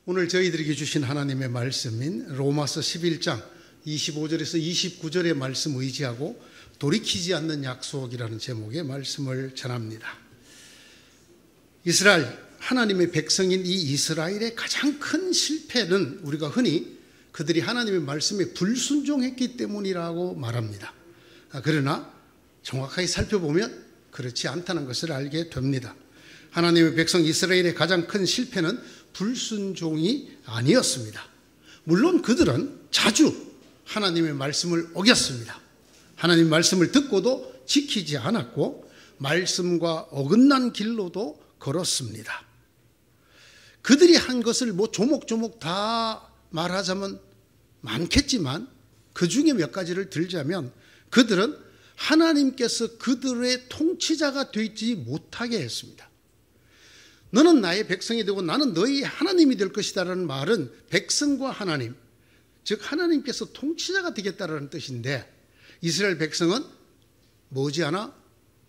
오늘 저희들에게 주신 하나님의 말씀인 로마서 11장 25절에서 29절의 말씀 의지하고 돌이키지 않는 약속이라는 제목의 말씀을 전합니다. 이스라엘, 하나님의 백성인 이 이스라엘의 가장 큰 실패는 우리가 흔히 그들이 하나님의 말씀에 불순종했기 때문이라고 말합니다. 그러나 정확하게 살펴보면 그렇지 않다는 것을 알게 됩니다. 하나님의 백성 이스라엘의 가장 큰 실패는 불순종이 아니었습니다. 물론 그들은 자주 하나님의 말씀을 어겼습니다. 하나님의 말씀을 듣고도 지키지 않았고 말씀과 어긋난 길로도 걸었습니다. 그들이 한 것을 조목조목 다 말하자면 많겠지만 그 중에 몇 가지를 들자면 그들은 하나님께서 그들의 통치자가 되지 못하게 했습니다. 너는 나의 백성이 되고 나는 너희 하나님이 될 것이다 라는 말은 백성과 하나님, 즉 하나님께서 통치자가 되겠다라는 뜻인데 이스라엘 백성은 머지않아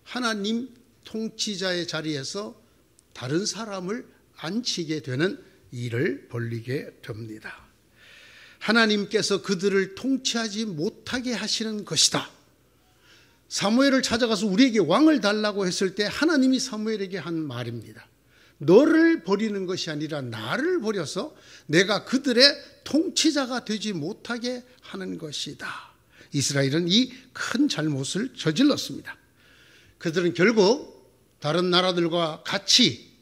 하나님 통치자의 자리에서 다른 사람을 앉히게 되는 일을 벌이게 됩니다. 하나님께서 그들을 통치하지 못하게 하시는 것이다. 사무엘을 찾아가서 우리에게 왕을 달라고 했을 때 하나님이 사무엘에게 한 말입니다. 너를 버리는 것이 아니라 나를 버려서 내가 그들의 통치자가 되지 못하게 하는 것이다. 이스라엘은 이 큰 잘못을 저질렀습니다. 그들은 결국 다른 나라들과 같이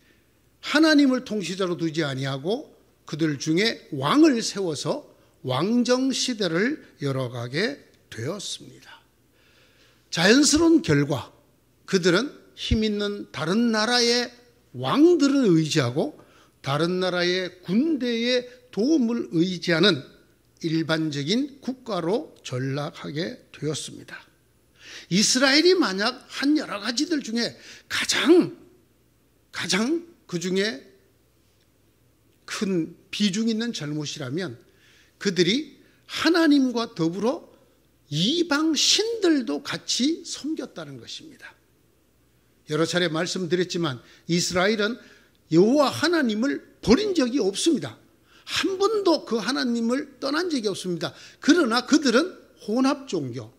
하나님을 통치자로 두지 아니하고 그들 중에 왕을 세워서 왕정 시대를 열어가게 되었습니다. 자연스러운 결과 그들은 힘 있는 다른 나라의 왕들을 의지하고 다른 나라의 군대의 도움을 의지하는 일반적인 국가로 전락하게 되었습니다. 이스라엘이 만약 한 여러 가지들 중에 가장 그 중에 큰 비중 있는 잘못이라면 그들이 하나님과 더불어 이방 신들도 같이 섬겼다는 것입니다. 여러 차례 말씀드렸지만 이스라엘은 여호와 하나님을 버린 적이 없습니다. 한 번도 그 하나님을 떠난 적이 없습니다. 그러나 그들은 혼합 종교,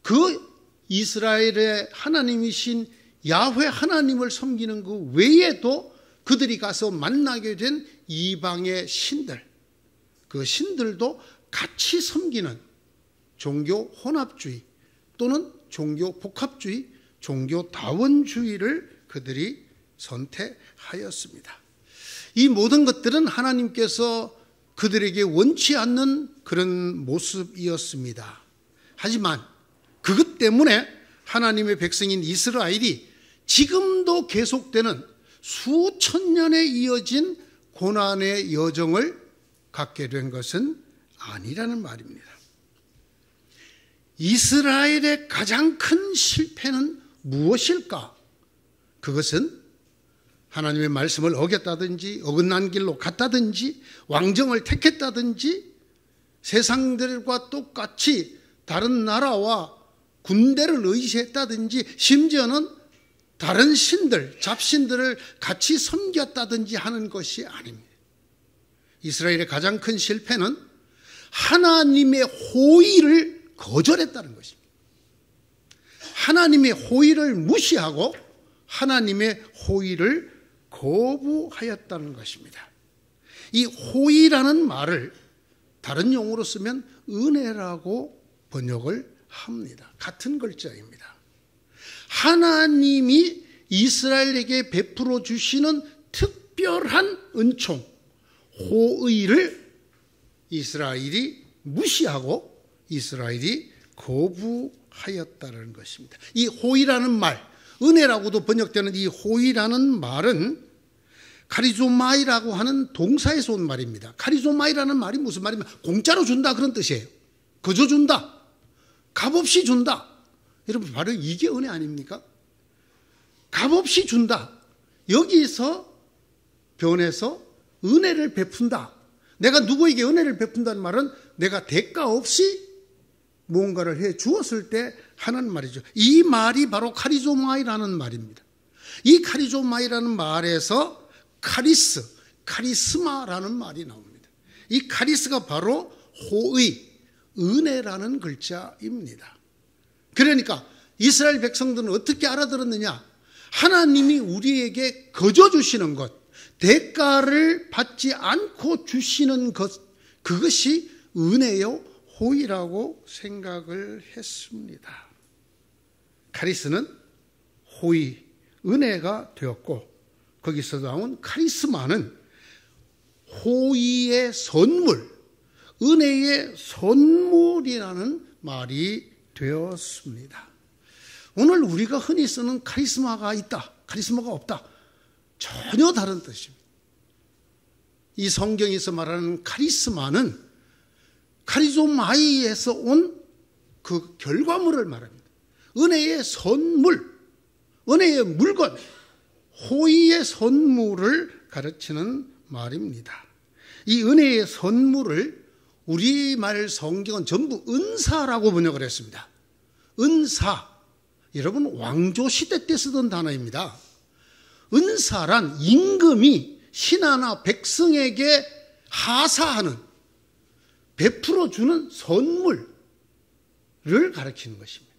그 이스라엘의 하나님이신 야훼 하나님을 섬기는 그 외에도 그들이 가서 만나게 된 이방의 신들, 그 신들도 같이 섬기는 종교 혼합주의 또는 종교 복합주의, 종교 다원주의를 그들이 선택하였습니다. 이 모든 것들은 하나님께서 그들에게 원치 않는 그런 모습이었습니다. 하지만 그것 때문에 하나님의 백성인 이스라엘이 지금도 계속되는 수천 년에 이어진 고난의 여정을 갖게 된 것은 아니라는 말입니다. 이스라엘의 가장 큰 실패는 무엇일까? 그것은 하나님의 말씀을 어겼다든지 어긋난 길로 갔다든지 왕정을 택했다든지 세상들과 똑같이 다른 나라와 군대를 의지했다든지 심지어는 다른 신들, 잡신들을 같이 섬겼다든지 하는 것이 아닙니다. 이스라엘의 가장 큰 실패는 하나님의 호의를 거절했다는 것입니다. 하나님의 호의를 무시하고 하나님의 호의를 거부하였다는 것입니다. 이 호의라는 말을 다른 용어로 쓰면 은혜라고 번역을 합니다. 같은 글자입니다. 하나님이 이스라엘에게 베풀어 주시는 특별한 은총, 호의를 이스라엘이 무시하고 이스라엘이 거부하였다는 것입니다. 이 호의라는 말, 은혜라고도 번역되는 이 호의라는 말은 카리조마이라고 하는 동사에서 온 말입니다. 카리조마이라는 말이 무슨 말이냐면 공짜로 준다 그런 뜻이에요. 거저 준다, 값없이 준다. 여러분 바로 이게 은혜 아닙니까? 값없이 준다. 여기서 변해서 은혜를 베푼다. 내가 누구에게 은혜를 베푼다는 말은 내가 대가 없이 무언가를 해 주었을 때 하는 말이죠. 이 말이 바로 카리조마이라는 말입니다. 이 카리조마이라는 말에서 카리스, 카리스마라는 말이 나옵니다. 이 카리스가 바로 호의, 은혜라는 글자입니다. 그러니까 이스라엘 백성들은 어떻게 알아들었느냐? 하나님이 우리에게 거저 주시는 것, 대가를 받지 않고 주시는 것, 그것이 은혜요 호의라고 생각을 했습니다. 카리스는 호의, 은혜가 되었고, 거기서 나온 카리스마는 호의의 선물, 은혜의 선물이라는 말이 되었습니다. 오늘 우리가 흔히 쓰는 카리스마가 있다, 카리스마가 없다, 전혀 다른 뜻입니다. 이 성경에서 말하는 카리스마는 카리조마이에서 온 그 결과물을 말합니다. 은혜의 선물, 은혜의 물건, 호의의 선물을 가르치는 말입니다. 이 은혜의 선물을 우리말 성경은 전부 은사라고 번역을 했습니다. 은사, 여러분 왕조시대 때 쓰던 단어입니다. 은사란 임금이 신하나 백성에게 하사하는, 베풀어 주는 선물을 가리키는 것입니다.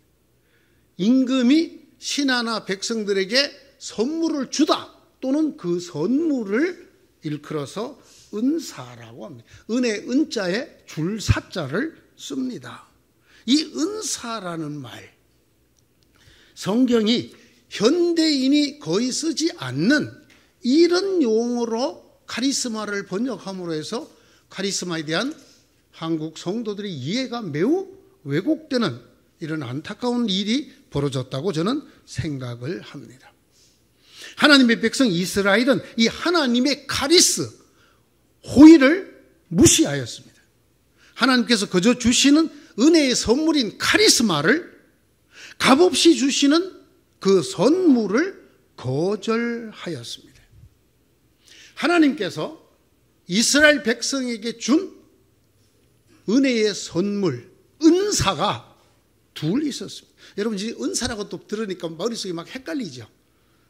임금이 신하나 백성들에게 선물을 주다 또는 그 선물을 일컬어서 은사라고 합니다. 은혜 은자에 줄사자를 씁니다. 이 은사라는 말, 성경이 현대인이 거의 쓰지 않는 이런 용어로 카리스마를 번역함으로 해서 카리스마에 대한 한국 성도들의 이해가 매우 왜곡되는 이런 안타까운 일이 벌어졌다고 저는 생각을 합니다. 하나님의 백성 이스라엘은 이 하나님의 카리스, 호의를 무시하였습니다. 하나님께서 그저 주시는 은혜의 선물인 카리스마를 값없이 주시는 그 선물을 거절하였습니다. 하나님께서 이스라엘 백성에게 준 은혜의 선물, 은사가 둘 있었습니다. 여러분, 이 은사라고 또 들으니까 머릿속이 막 헷갈리죠.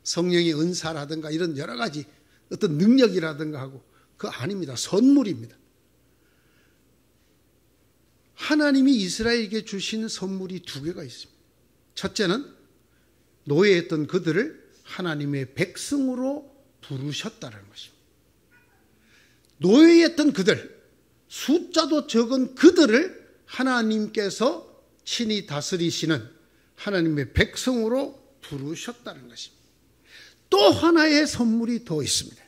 성령의 은사라든가 이런 여러 가지 어떤 능력이라든가 하고, 그거 아닙니다. 선물입니다. 하나님이 이스라엘에게 주신 선물이 두 개가 있습니다. 첫째는 노예했던 그들을 하나님의 백성으로 부르셨다는 것입니다. 노예했던 그들, 숫자도 적은 그들을 하나님께서 친히 다스리시는 하나님의 백성으로 부르셨다는 것입니다. 또 하나의 선물이 더 있습니다.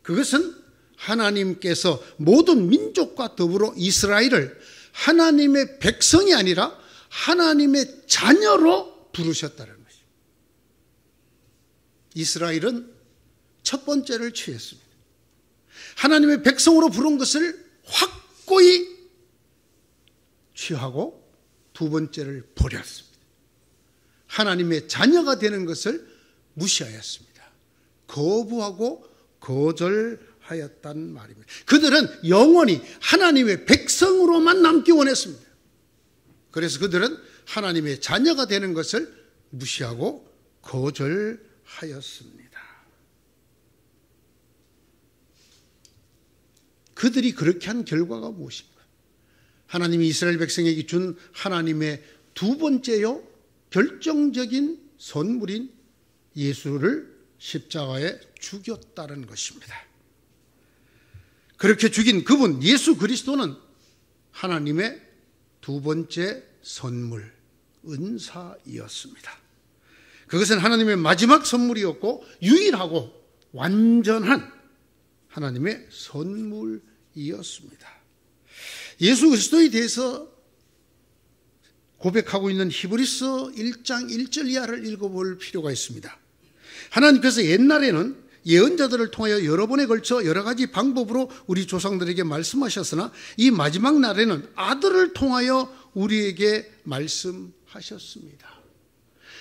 그것은 하나님께서 모든 민족과 더불어 이스라엘을 하나님의 백성이 아니라 하나님의 자녀로 부르셨다는 것입니다. 이스라엘은 첫 번째를 취했습니다. 하나님의 백성으로 부른 것을 확고히 취하고 두 번째를 버렸습니다. 하나님의 자녀가 되는 것을 무시하였습니다. 거부하고 거절하였단 말입니다. 그들은 영원히 하나님의 백성으로만 남기 원했습니다. 그래서 그들은 하나님의 자녀가 되는 것을 무시하고 거절하였습니다. 그들이 그렇게 한 결과가 무엇인가? 하나님이 이스라엘 백성에게 준 하나님의 두 번째요 결정적인 선물인 예수를 십자가에 죽였다는 것입니다. 그렇게 죽인 그분 예수 그리스도는 하나님의 두 번째 선물, 은사이었습니다. 그것은 하나님의 마지막 선물이었고 유일하고 완전한 하나님의 선물이었습니다. 예수 그리스도에 대해서 고백하고 있는 히브리서 1장 1절 이하를 읽어볼 필요가 있습니다. 하나님께서 옛날에는 예언자들을 통하여 여러 번에 걸쳐 여러 가지 방법으로 우리 조상들에게 말씀하셨으나 이 마지막 날에는 아들을 통하여 우리에게 말씀하셨습니다.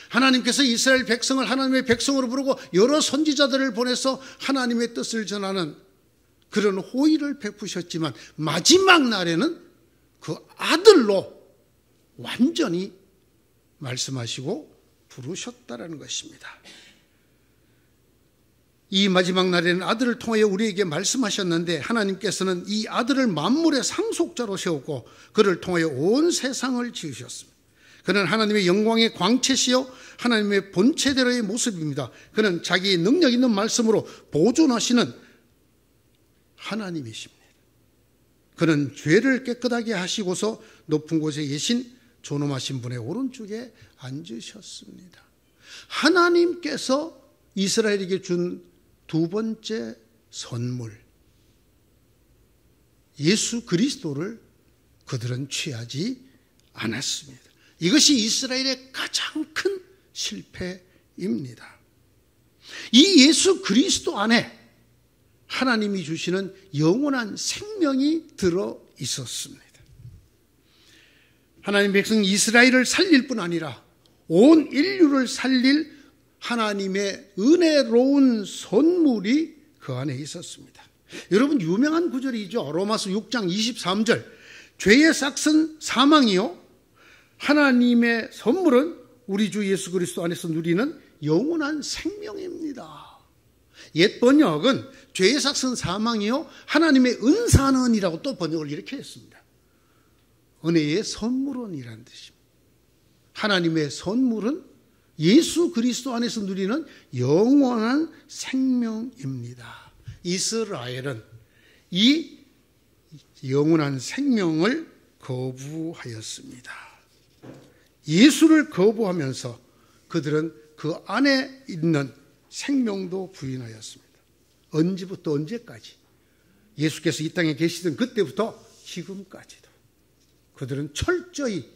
하나님께서 이스라엘 백성을 하나님의 백성으로 부르고 여러 선지자들을 보내서 하나님의 뜻을 전하는 그런 호의를 베푸셨지만 마지막 날에는 그 아들로 완전히 말씀하시고 부르셨다는 것입니다. 이 마지막 날에는 아들을 통하여 우리에게 말씀하셨는데 하나님께서는 이 아들을 만물의 상속자로 세웠고 그를 통하여 온 세상을 지으셨습니다. 그는 하나님의 영광의 광채시요 하나님의 본체대로의 모습입니다. 그는 자기의 능력 있는 말씀으로 보존하시는 하나님이십니다. 그는 죄를 깨끗하게 하시고서 높은 곳에 계신 존엄하신 분의 오른쪽에 앉으셨습니다. 하나님께서 이스라엘에게 준 두 번째 선물, 예수 그리스도를 그들은 취하지 않았습니다. 이것이 이스라엘의 가장 큰 실패입니다. 이 예수 그리스도 안에 하나님이 주시는 영원한 생명이 들어 있었습니다. 하나님 백성 이스라엘을 살릴 뿐 아니라 온 인류를 살릴 하나님의 은혜로운 선물이 그 안에 있었습니다. 여러분, 유명한 구절이죠. 로마서 6장 23절. 죄의 삭은 사망이요 하나님의 선물은 우리 주 예수 그리스도 안에서 누리는 영원한 생명입니다. 옛 번역은 죄의 삭은 사망이요 하나님의 은사는이라고 또 번역을 이렇게 했습니다. 은혜의 선물은이라는 뜻입니다. 하나님의 선물은 예수 그리스도 안에서 누리는 영원한 생명입니다. 이스라엘은 이 영원한 생명을 거부하였습니다. 예수를 거부하면서 그들은 그 안에 있는 생명도 부인하였습니다. 언제부터 언제까지? 예수께서 이 땅에 계시던 그때부터 지금까지도 그들은 철저히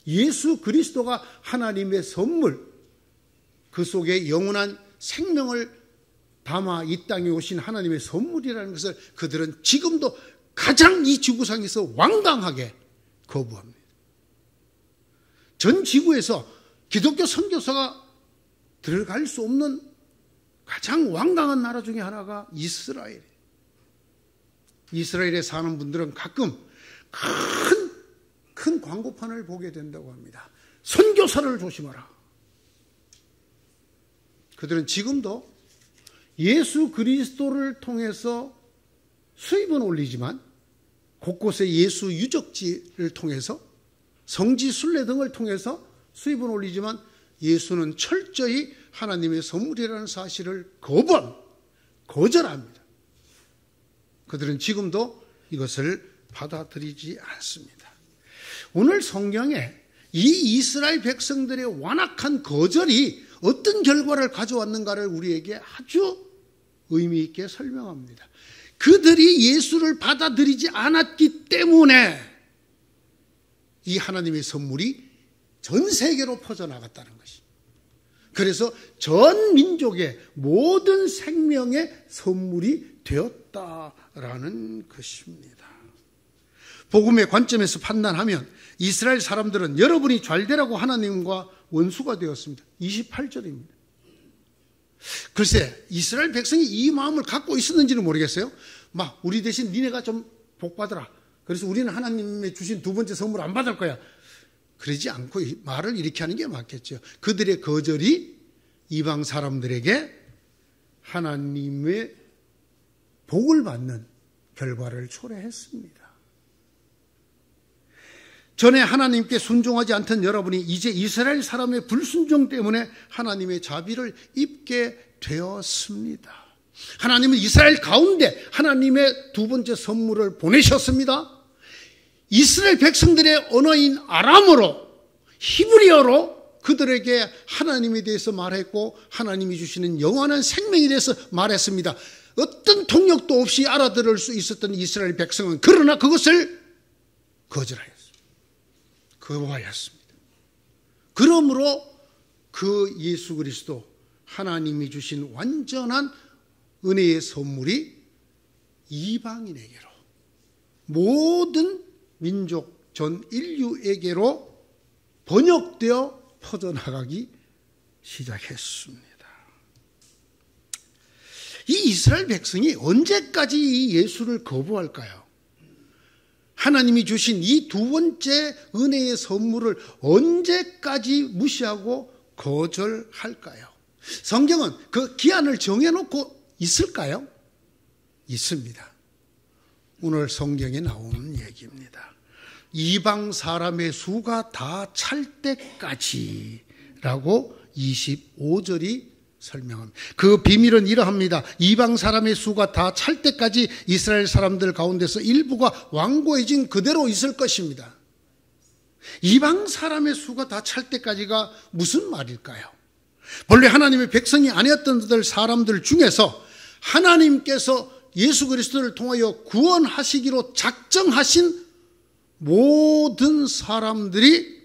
예수 그리스도가 하나님의 선물, 그 속에 영원한 생명을 담아 이 땅에 오신 하나님의 선물이라는 것을 그들은 지금도 가장 이 지구상에서 완강하게 거부합니다. 전 지구에서 기독교 선교사가 들어갈 수 없는 가장 완강한 나라 중에 하나가 이스라엘이에요. 이스라엘에 사는 분들은 가끔 큰 광고판을 보게 된다고 합니다. 선교사를 조심하라. 그들은 지금도 예수 그리스도를 통해서 수입은 올리지만 곳곳에 예수 유적지를 통해서 성지 순례 등을 통해서 수입은 올리지만 예수는 철저히 하나님의 선물이라는 사실을 거절합니다. 그들은 지금도 이것을 받아들이지 않습니다. 오늘 성경에 이 이스라엘 백성들의 완악한 거절이 어떤 결과를 가져왔는가를 우리에게 아주 의미 있게 설명합니다. 그들이 예수를 받아들이지 않았기 때문에 이 하나님의 선물이 전 세계로 퍼져나갔다는 것이. 그래서 전 민족의 모든 생명의 선물이 되었다라는 것입니다. 복음의 관점에서 판단하면 이스라엘 사람들은 여러분이 잘되라고 하나님과 원수가 되었습니다. 28절입니다. 글쎄, 이스라엘 백성이 이 마음을 갖고 있었는지는 모르겠어요. 막 우리 대신 니네가 좀 복받아라. 그래서 우리는 하나님의 주신 두 번째 선물 안 받을 거야. 그러지 않고 말을 이렇게 하는 게 맞겠죠. 그들의 거절이 이방 사람들에게 하나님의 복을 받는 결과를 초래했습니다. 전에 하나님께 순종하지 않던 여러분이 이제 이스라엘 사람의 불순종 때문에 하나님의 자비를 입게 되었습니다. 하나님은 이스라엘 가운데 하나님의 두 번째 선물을 보내셨습니다. 이스라엘 백성들의 언어인 아람어로, 히브리어로 그들에게 하나님에 대해서 말했고 하나님이 주시는 영원한 생명에 대해서 말했습니다. 어떤 통역도 없이 알아들을 수 있었던 이스라엘 백성은 그러나 그것을 거절하였습니다. 거부하였습니다. 그러므로 그 예수 그리스도 하나님이 주신 완전한 은혜의 선물이 이방인에게로, 모든 민족 전 인류에게로 번역되어 퍼져나가기 시작했습니다. 이 이스라엘 백성이 언제까지 이 예수를 거부할까요? 하나님이 주신 이 두 번째 은혜의 선물을 언제까지 무시하고 거절할까요? 성경은 그 기한을 정해놓고 있을까요? 있습니다. 오늘 성경에 나오는 얘기입니다. 이방 사람의 수가 다 찰 때까지라고 25절이 설명합니다. 그 비밀은 이러합니다. 이방 사람의 수가 다 찰 때까지 이스라엘 사람들 가운데서 일부가 완고해진 그대로 있을 것입니다. 이방 사람의 수가 다 찰 때까지가 무슨 말일까요? 본래 하나님의 백성이 아니었던 사람들 중에서 하나님께서 예수 그리스도를 통하여 구원하시기로 작정하신 모든 사람들이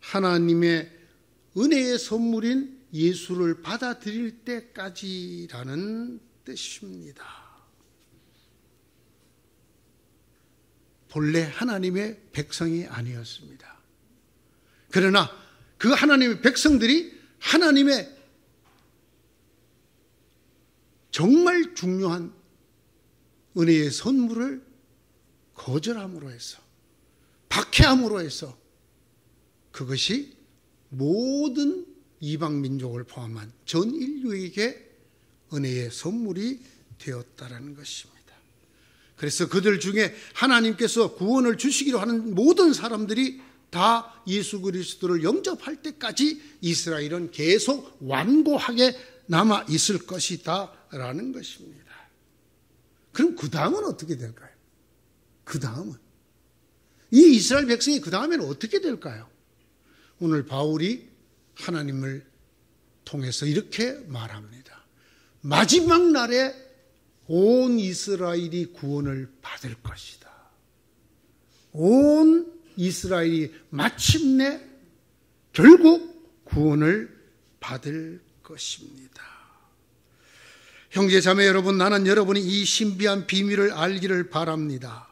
하나님의 은혜의 선물인 예수를 받아들일 때까지라는 뜻입니다. 본래 하나님의 백성이 아니었습니다. 그러나 그 하나님의 백성들이 하나님의 정말 중요한 은혜의 선물을 거절함으로 해서, 박해함으로 해서 그것이 모든 이방 민족을 포함한 전 인류에게 은혜의 선물이 되었다라는 것입니다. 그래서 그들 중에 하나님께서 구원을 주시기로 하는 모든 사람들이 다 예수 그리스도를 영접할 때까지 이스라엘은 계속 완고하게 남아 있을 것이다라는 것입니다. 그럼 그 다음은 어떻게 될까요? 그 다음은 이 이스라엘 백성이 그 다음에는 어떻게 될까요? 오늘 바울이 하나님을 통해서 이렇게 말합니다. 마지막 날에 온 이스라엘이 구원을 받을 것이다. 온 이스라엘이 마침내 결국 구원을 받을 것입니다. 형제 자매 여러분, 나는 여러분이 이 신비한 비밀을 알기를 바랍니다.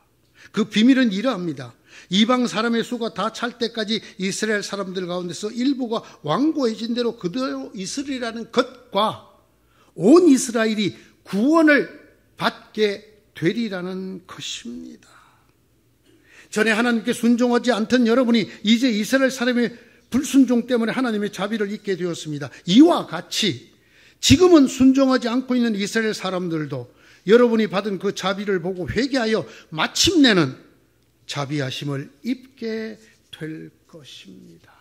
그 비밀은 이러합니다. 이방 사람의 수가 다 찰 때까지 이스라엘 사람들 가운데서 일부가 완고해진 대로 그대로 있으리라는 것과 온 이스라엘이 구원을 받게 되리라는 것입니다. 전에 하나님께 순종하지 않던 여러분이 이제 이스라엘 사람의 불순종 때문에 하나님의 자비를 잊게 되었습니다. 이와 같이 지금은 순종하지 않고 있는 이스라엘 사람들도 여러분이 받은 그 자비를 보고 회개하여 마침내는 자비하심을 입게 될 것입니다.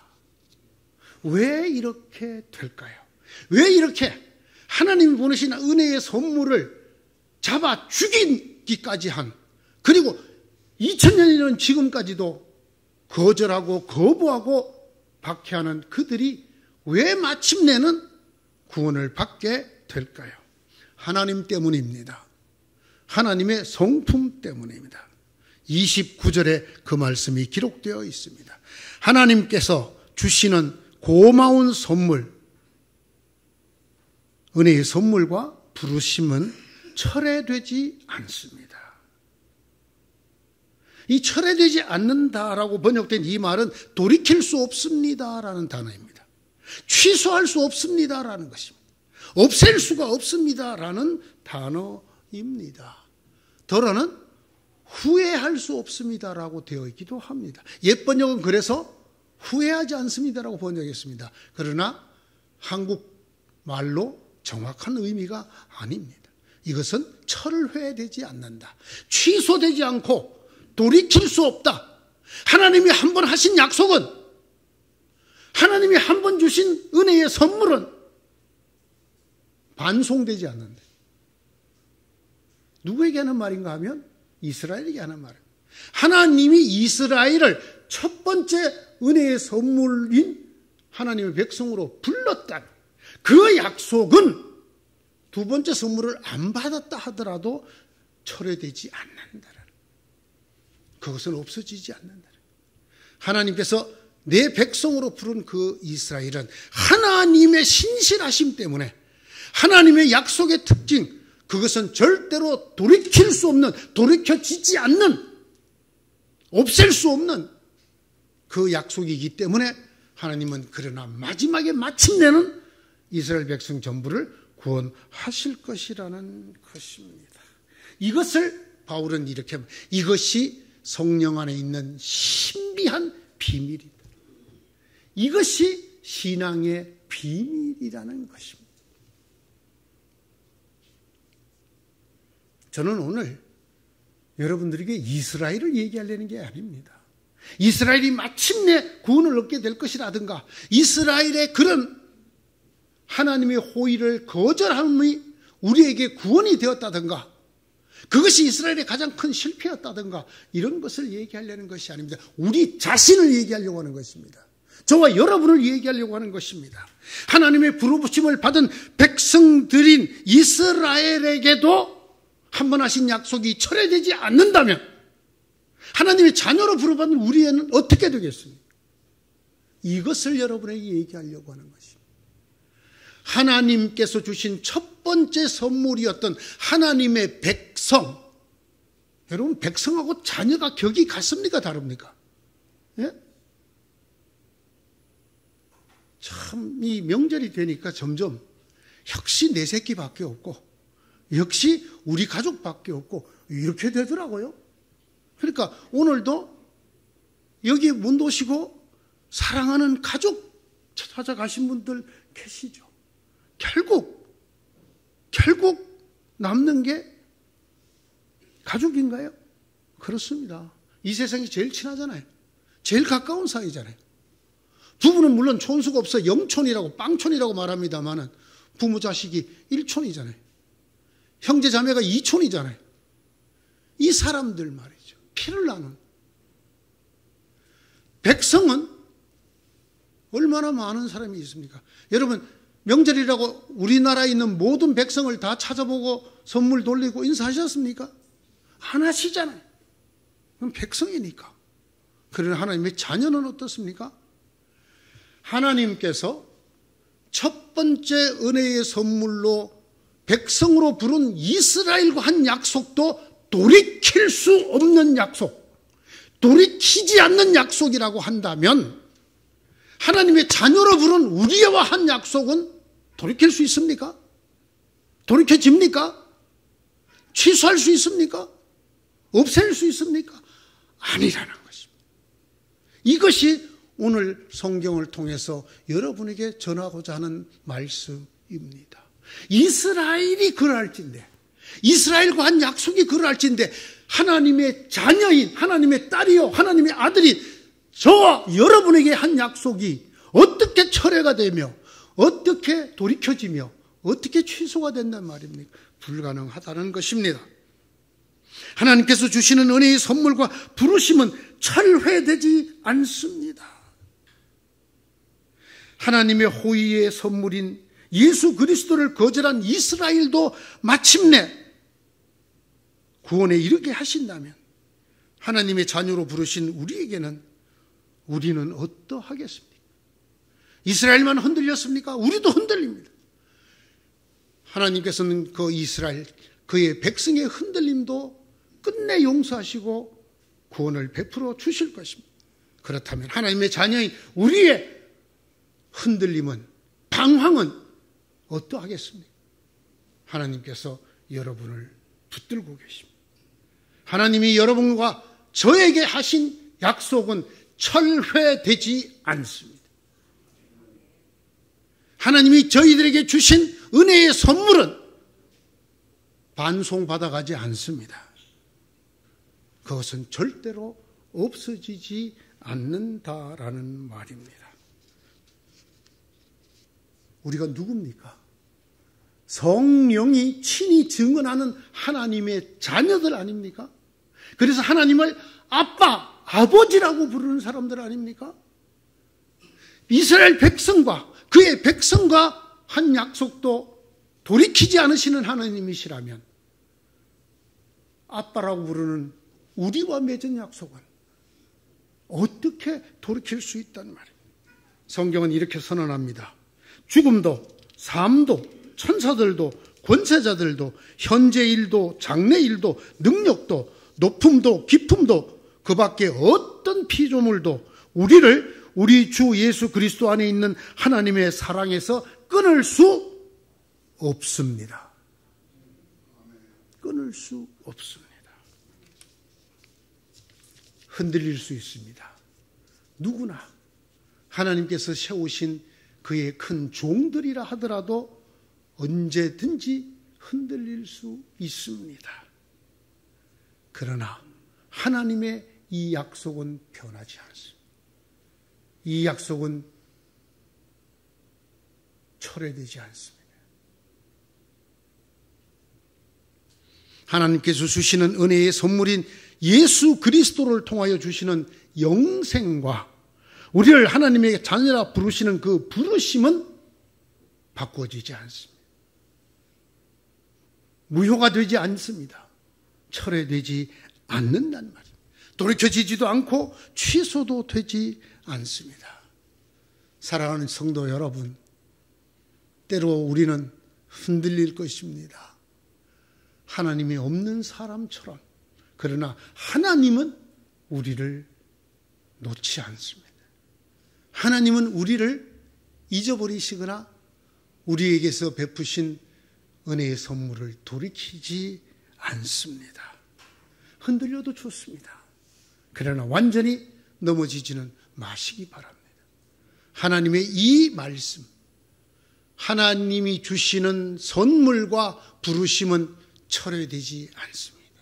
왜 이렇게 될까요? 왜 이렇게 하나님이 보내신 은혜의 선물을 잡아 죽이기까지 한, 그리고 2000년이라는 지금까지도 거절하고 거부하고 박해하는 그들이 왜 마침내는 구원을 받게 될까요? 하나님 때문입니다. 하나님의 성품 때문입니다. 29절에 그 말씀이 기록되어 있습니다. 하나님께서 주시는 고마운 선물, 은혜의 선물과 부르심은 철회되지 않습니다. 이 철회되지 않는다라고 번역된 이 말은 돌이킬 수 없습니다라는 단어입니다. 취소할 수 없습니다라는 것입니다. 없앨 수가 없습니다라는 단어입니다. 더러는 후회할 수 없습니다라고 되어 있기도 합니다. 옛 번역은 그래서 후회하지 않습니다라고 번역했습니다. 그러나 한국말로 정확한 의미가 아닙니다. 이것은 철회되지 않는다. 취소되지 않고 돌이킬 수 없다. 하나님이 한 번 하신 약속은, 하나님이 한 번 주신 은혜의 선물은 반송되지 않는다. 누구에게 하는 말인가 하면 이스라엘에게 하는 말입니다. 하나님이 이스라엘을 첫 번째 은혜의 선물인 하나님의 백성으로 불렀다. 그 약속은 두 번째 선물을 안 받았다 하더라도 철회되지 않는다. 그것은 없어지지 않는다. 하나님께서 내 백성으로 부른 그 이스라엘은 하나님의 신실하심 때문에, 하나님의 약속의 특징, 그것은 절대로 돌이킬 수 없는, 돌이켜지지 않는, 없앨 수 없는 그 약속이기 때문에 하나님은 그러나 마지막에 마침내는 이스라엘 백성 전부를 구원하실 것이라는 것입니다. 이것을 바울은 이렇게, 이것이 성령 안에 있는 신비한 비밀이다. 이것이 신앙의 비밀이라는 것입니다. 저는 오늘 여러분들에게 이스라엘을 얘기하려는 게 아닙니다. 이스라엘이 마침내 구원을 얻게 될 것이라든가, 이스라엘의 그런 하나님의 호의를 거절함이 우리에게 구원이 되었다든가, 그것이 이스라엘의 가장 큰 실패였다든가, 이런 것을 얘기하려는 것이 아닙니다. 우리 자신을 얘기하려고 하는 것입니다. 저와 여러분을 얘기하려고 하는 것입니다. 하나님의 부르심을 받은 백성들인 이스라엘에게도 한 번 하신 약속이 철회되지 않는다면 하나님의 자녀로 부르받는 우리에는 어떻게 되겠습니까? 이것을 여러분에게 얘기하려고 하는 것입니다. 하나님께서 주신 첫 번째 선물이었던 하나님의 백성. 여러분, 백성하고 자녀가 격이 같습니까? 다릅니까? 예? 참, 이 명절이 되니까 점점 역시 내 새끼밖에 없고, 역시 우리 가족밖에 없고, 이렇게 되더라고요. 그러니까 오늘도 여기 문 오시고 사랑하는 가족 찾아가신 분들 계시죠. 결국 남는 게 가족인가요? 그렇습니다. 이 세상이 제일 친하잖아요. 제일 가까운 사이잖아요. 부부는 물론 촌수가 없어 영촌이라고 빵촌이라고 말합니다만은 부모 자식이 1촌이잖아요. 형제 자매가 2촌이잖아요. 이 사람들 말이죠. 피를 나눈. 백성은 얼마나 많은 사람이 있습니까? 여러분, 명절이라고 우리나라에 있는 모든 백성을 다 찾아보고 선물 돌리고 인사하셨습니까? 안 하시잖아요. 그럼 백성이니까. 그러나 하나님의 자녀는 어떻습니까? 하나님께서 첫 번째 은혜의 선물로 백성으로 부른 이스라엘과 한 약속도 돌이킬 수 없는 약속, 돌이키지 않는 약속이라고 한다면 하나님의 자녀로 부른 우리와 한 약속은 돌이킬 수 있습니까? 돌이켜집니까? 취소할 수 있습니까? 없앨 수 있습니까? 아니라는 것입니다. 이것이 오늘 성경을 통해서 여러분에게 전하고자 하는 말씀입니다. 이스라엘이 그럴진데, 이스라엘과 한 약속이 그럴진데, 하나님의 자녀인, 하나님의 딸이요, 하나님의 아들이 저와 여러분에게 한 약속이 어떻게 철회가 되며 어떻게 돌이켜지며 어떻게 취소가 된단 말입니까? 불가능하다는 것입니다. 하나님께서 주시는 은혜의 선물과 부르심은 철회되지 않습니다. 하나님의 호의의 선물인 예수 그리스도를 거절한 이스라엘도 마침내 구원에 이르게 하신다면 하나님의 자녀로 부르신 우리는 어떠하겠습니까? 이스라엘만 흔들렸습니까? 우리도 흔들립니다. 하나님께서는 그 이스라엘, 그의 백성의 흔들림도 끝내 용서하시고 구원을 베풀어 주실 것입니다. 그렇다면 하나님의 자녀인 우리의 흔들림은, 방황은 어떠하겠습니까? 하나님께서 여러분을 붙들고 계십니다. 하나님이 여러분과 저에게 하신 약속은 철회되지 않습니다. 하나님이 저희들에게 주신 은혜의 선물은 반송받아가지 않습니다. 그것은 절대로 없어지지 않는다라는 말입니다. 우리가 누굽니까? 성령이 친히 증언하는 하나님의 자녀들 아닙니까? 그래서 하나님을 아빠, 아버지라고 부르는 사람들 아닙니까? 이스라엘 백성과 그의 백성과 한 약속도 돌이키지 않으시는 하나님이시라면 아빠라고 부르는 우리와 맺은 약속은 어떻게 돌이킬 수 있단 말입니다. 성경은 이렇게 선언합니다. 죽음도, 삶도, 천사들도, 권세자들도, 현재 일도, 장래 일도, 능력도, 높음도, 깊음도, 그 밖에 어떤 피조물도 우리를 우리 주 예수 그리스도 안에 있는 하나님의 사랑에서 끊을 수 없습니다. 끊을 수 없습니다. 흔들릴 수 있습니다. 누구나 하나님께서 세우신 그의 큰 종들이라 하더라도 언제든지 흔들릴 수 있습니다. 그러나 하나님의 이 약속은 변하지 않습니다. 이 약속은 철회되지 않습니다. 하나님께서 주시는 은혜의 선물인 예수 그리스도를 통하여 주시는 영생과 우리를 하나님의 자녀라 부르시는 그 부르심은 바꿔지지 않습니다. 무효가 되지 않습니다. 철회되지 않는다는 말입니다. 돌이켜지지도 않고 취소도 되지 않습니다. 사랑하는 성도 여러분, 때로 우리는 흔들릴 것입니다. 하나님이 없는 사람처럼. 그러나 하나님은 우리를 놓지 않습니다. 하나님은 우리를 잊어버리시거나 우리에게서 베푸신 은혜의 선물을 돌이키지 않습니다. 흔들려도 좋습니다. 그러나 완전히 넘어지지는 마시기 바랍니다. 하나님의 이 말씀, 하나님이 주시는 선물과 부르심은 철회되지 않습니다.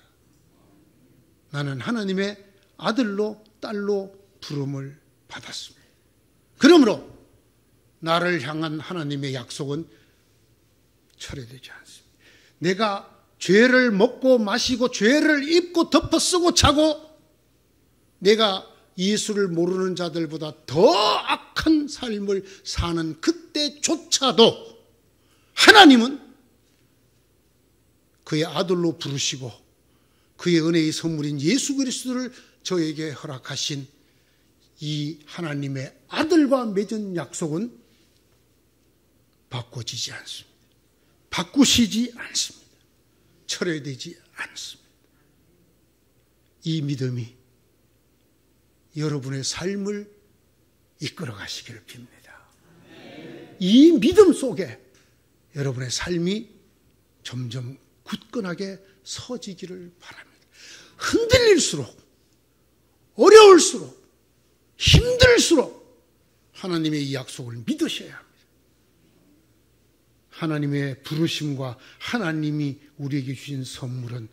나는 하나님의 아들로 딸로 부름을 받았습니다. 그러므로 나를 향한 하나님의 약속은 철회되지 않습니다. 내가 죄를 먹고 마시고 죄를 입고 덮어 쓰고 자고 내가 예수를 모르는 자들보다 더 악한 삶을 사는 그때조차도 하나님은 그의 아들로 부르시고 그의 은혜의 선물인 예수 그리스도를 저에게 허락하신 이 하나님의 아들과 맺은 약속은 바꿔지지 않습니다. 바꾸시지 않습니다. 철회되지 않습니다. 이 믿음이 여러분의 삶을 이끌어 가시기를 빕니다. 이 믿음 속에 여러분의 삶이 점점 굳건하게 서지기를 바랍니다. 흔들릴수록, 어려울수록, 힘들수록 하나님의 이 약속을 믿으셔야 합니다. 하나님의 부르심과 하나님이 우리에게 주신 선물은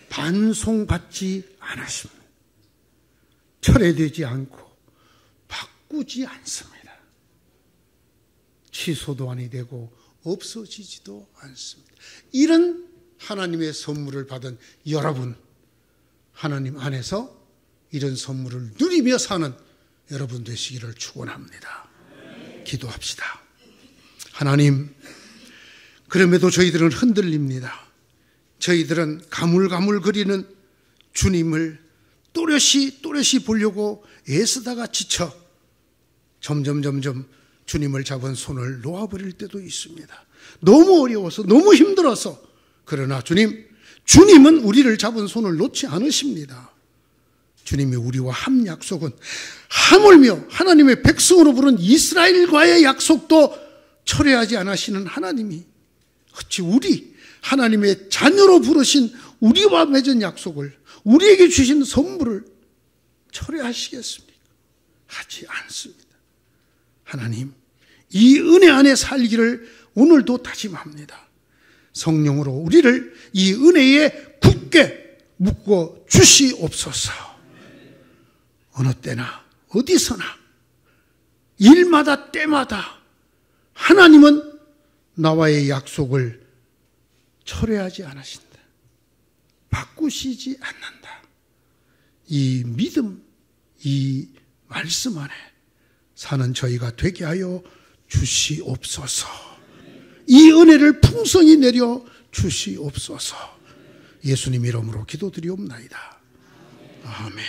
반송받지 않으십니다. 철회되지 않고 바꾸지 않습니다. 취소도 아니 되고 없어지지도 않습니다. 이런 하나님의 선물을 받은 여러분, 하나님 안에서 이런 선물을 누리며 사는 여러분 되시기를 축원합니다. 기도합시다. 하나님, 그럼에도 저희들은 흔들립니다. 저희들은 가물가물거리는 주님을 또렷이 보려고 애쓰다가 지쳐 점점 주님을 잡은 손을 놓아버릴 때도 있습니다. 너무 어려워서, 너무 힘들어서. 그러나 주님은 우리를 잡은 손을 놓지 않으십니다. 주님이 우리와 한 약속은 하물며 하나님의 백성으로 부른 이스라엘과의 약속도 철회하지 않으시는 하나님이 어찌 우리 하나님의 자녀로 부르신 우리와 맺은 약속을, 우리에게 주신 선물을 철회하시겠습니까? 하지 않습니다. 하나님, 이 은혜 안에 살기를 오늘도 다짐합니다. 성령으로 우리를 이 은혜에 굳게 묶어 주시옵소서. 어느 때나 어디서나 일마다 때마다 하나님은 나와의 약속을 철회하지 않으신다. 바꾸시지 않는다. 이 믿음, 이 말씀 안에 사는 저희가 되게 하여 주시옵소서. 이 은혜를 풍성히 내려 주시옵소서. 예수님 이름으로 기도드리옵나이다. 아멘.